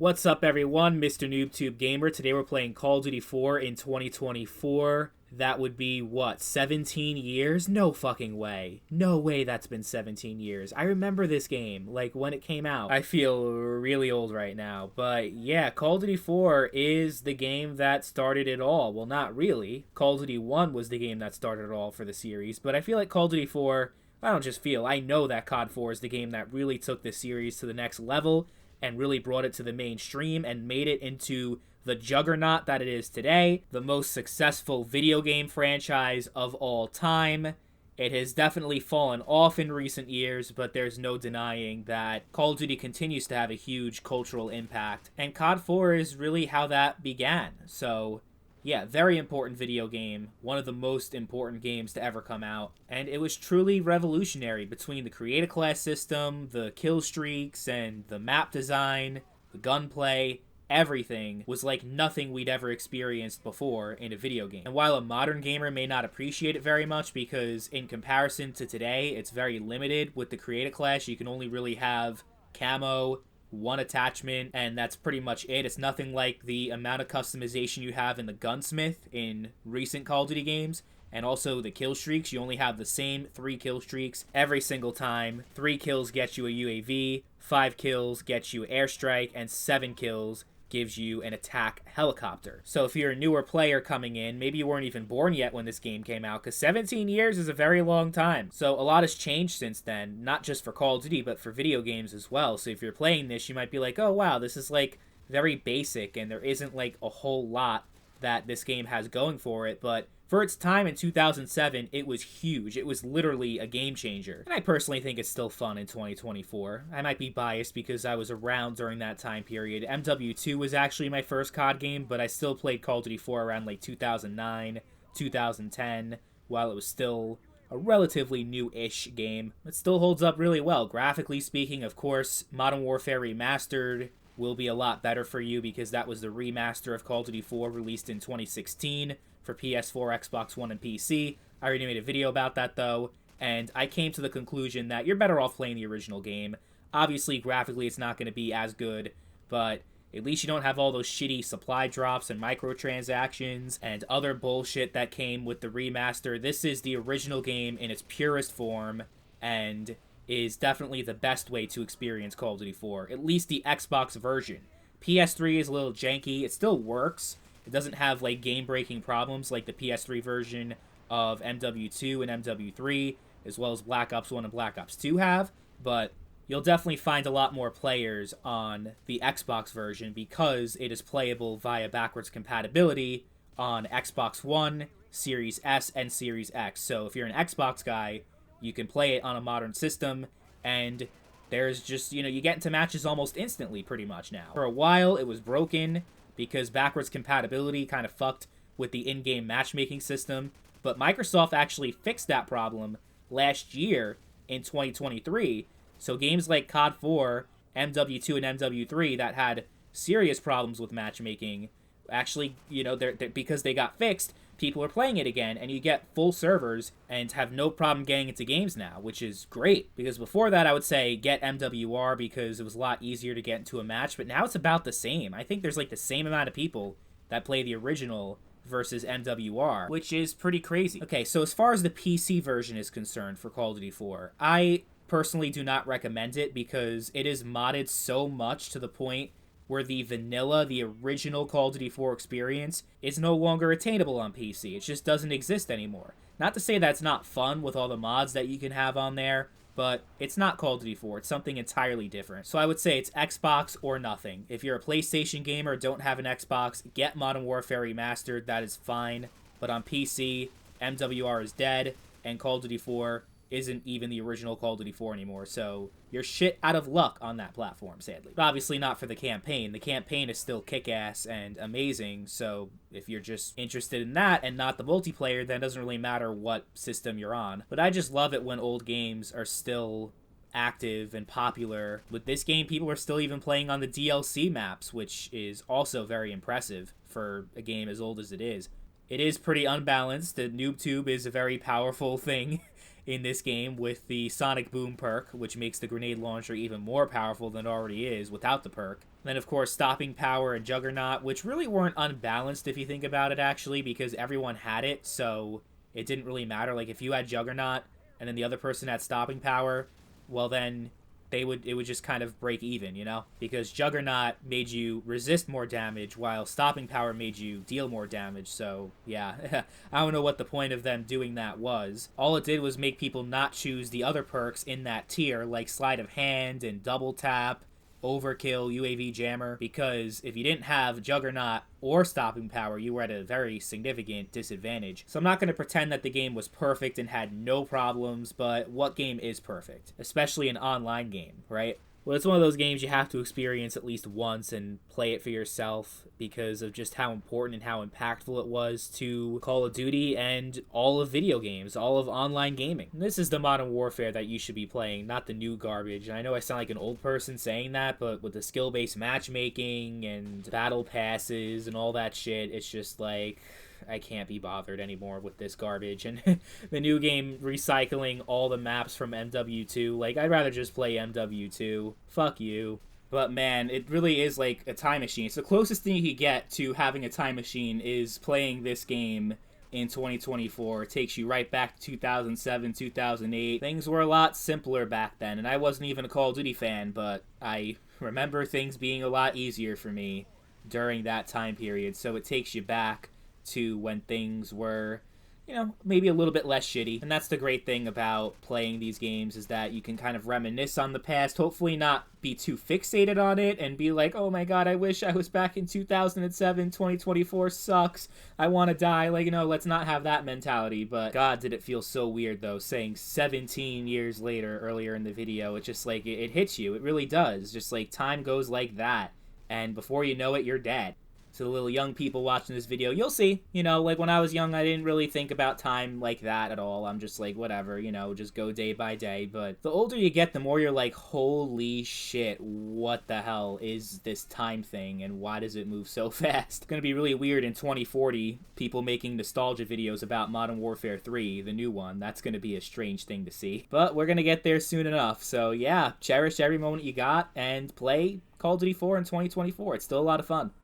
What's up, everyone? Mr. NoobTube Gamer. Today we're playing Call of Duty 4 in 2024. That would be, what, 17 years? No fucking way. No way that's been 17 years. I remember this game, like, when it came out. I feel really old right now. But yeah, Call of Duty 4 is the game that started it all. Well, not really. Call of Duty 1 was the game that started it all for the series. But I feel like Call of Duty 4, I don't just feel, I know that COD 4 is the game that really took the series to the next level and really brought it to the mainstream and made it into the juggernaut that it is today, the most successful video game franchise of all time. It has definitely fallen off in recent years, but there's no denying that Call of Duty continues to have a huge cultural impact, and COD 4 is really how that began. So yeah, very important video game, one of the most important games to ever come out, and it was truly revolutionary between the create a class system, the kill streaks, and the map design, the gunplay. Everything was like nothing we'd ever experienced before in a video game. And while a modern gamer may not appreciate it very much because in comparison to today, it's very limited with the create a class, you can only really have camo, one attachment, and that's pretty much it. It's nothing like the amount of customization you have in the gunsmith in recent Call of Duty games. And also the kill streaks, you only have the same 3 kill streaks every single time. 3 kills get you a UAV, 5 kills get you airstrike, and 7 kills gives you an attack helicopter. So if you're a newer player coming in, maybe you weren't even born yet when this game came out, because 17 years is a very long time. So a lot has changed since then, not just for Call of Duty, but for video games as well. So if you're playing this, you might be like, oh wow, this is like very basic, and there isn't like a whole lot that this game has going for it, but for its time in 2007, it was huge. It was literally a game changer. And I personally think it's still fun in 2024. I might be biased because I was around during that time period. MW2 was actually my first COD game, but I still played Call of Duty 4 around like 2009, 2010, while it was still a relatively new-ish game. It still holds up really well. Graphically speaking, of course, Modern Warfare Remastered will be a lot better for you because that was the remaster of Call of Duty 4 released in 2016 for PS4, Xbox One, and PC. I already made a video about that though, and I came to the conclusion that you're better off playing the original game. Obviously, graphically it's not going to be as good, but at least you don't have all those shitty supply drops and microtransactions and other bullshit that came with the remaster. This is the original game in its purest form, and is definitely the best way to experience Call of Duty 4, at least the Xbox version. PS3 is a little janky. It still works. It doesn't have like game-breaking problems like the PS3 version of MW2 and MW3, as well as Black Ops 1 and Black Ops 2 have, but you'll definitely find a lot more players on the Xbox version because it is playable via backwards compatibility on Xbox One, Series S, and Series X. So if you're an Xbox guy, you can play it on a modern system, and there's just, you get into matches almost instantly pretty much now. For a while, it was broken because backwards compatibility kind of fucked with the in-game matchmaking system, but Microsoft actually fixed that problem last year in 2023, so games like COD 4, MW2, and MW3 that had serious problems with matchmaking, actually, they're because they got fixed, people are playing it again, and you get full servers and have no problem getting into games now, which is great. Because before that, I would say get MWR because it was a lot easier to get into a match, but now it's about the same. I think there's like the same amount of people that play the original versus MWR, which is pretty crazy. Okay, so as far as the PC version is concerned for Call of Duty 4, I personally do not recommend it because it is modded so much to the point where the vanilla, the original Call of Duty 4 experience is no longer attainable on PC. It just doesn't exist anymore. Not to say that's not fun with all the mods that you can have on there, but it's not Call of Duty 4. It's something entirely different. So I would say it's Xbox or nothing. If you're a PlayStation gamer, don't have an Xbox, get Modern Warfare Remastered, that is fine. But on PC, MWR is dead, and Call of Duty 4 isn't even the original Call of Duty 4 anymore, so you're shit out of luck on that platform, sadly. But obviously not for the campaign. The campaign is still kick-ass and amazing, so if you're just interested in that and not the multiplayer, then it doesn't really matter what system you're on. But I just love it when old games are still active and popular. With this game, people are still even playing on the DLC maps, which is also very impressive for a game as old as it is. It is pretty unbalanced. The NoobTube is a very powerful thing in this game with the Sonic Boom perk, which makes the grenade launcher even more powerful than it already is without the perk. Then, of course, Stopping Power and Juggernaut, which really weren't unbalanced if you think about it, actually, because everyone had it, so it didn't really matter. Like, if you had Juggernaut and then the other person had Stopping Power, well, then it would just kind of break even, you know? Because Juggernaut made you resist more damage while Stopping Power made you deal more damage. So, yeah, I don't know what the point of them doing that was. All it did was make people not choose the other perks in that tier, like Sleight of Hand and Double Tap, Overkill, UAV Jammer, because if you didn't have Juggernaut or Stopping Power, you were at a very significant disadvantage. So I'm not going to pretend that the game was perfect and had no problems, but what game is perfect? Especially an online game, right? Well, it's one of those games you have to experience at least once and play it for yourself because of just how important and how impactful it was to Call of Duty and all of video games, all of online gaming. And this is the Modern Warfare that you should be playing, not the new garbage. And I know I sound like an old person saying that, but with the skill-based matchmaking and battle passes and all that shit, it's just like, I can't be bothered anymore with this garbage. And the new game recycling all the maps from MW2, like, I'd rather just play MW2. Fuck you. But man, it really is like a time machine. It's the closest thing you could get to having a time machine is playing this game in 2024. It takes you right back to 2007, 2008. Things were a lot simpler back then, and I wasn't even a Call of Duty fan, but I remember things being a lot easier for me during that time period. So it takes you back to when things were, you know, maybe a little bit less shitty. And that's the great thing about playing these games, is that you can kind of reminisce on the past, hopefully not be too fixated on it and be like, oh my god, I wish I was back in 2007, 2024 sucks, I want to die. Like, you know, let's not have that mentality. But god, did it feel so weird though, saying 17 years later earlier in the video. It's just like, it hits you. It really does. Just like time goes like that, and before you know it, you're dead. To the little young people watching this video, you'll see, you know, like when I was young, I didn't really think about time like that at all. I'm just like, whatever, you know, just go day by day. But the older you get, the more you're like, holy shit, what the hell is this time thing, and why does it move so fast? It's gonna be really weird in 2040, people making nostalgia videos about Modern Warfare 3, the new one. That's gonna be a strange thing to see. But we're gonna get there soon enough. So yeah, cherish every moment you got and play Call of Duty 4 in 2024. It's still a lot of fun.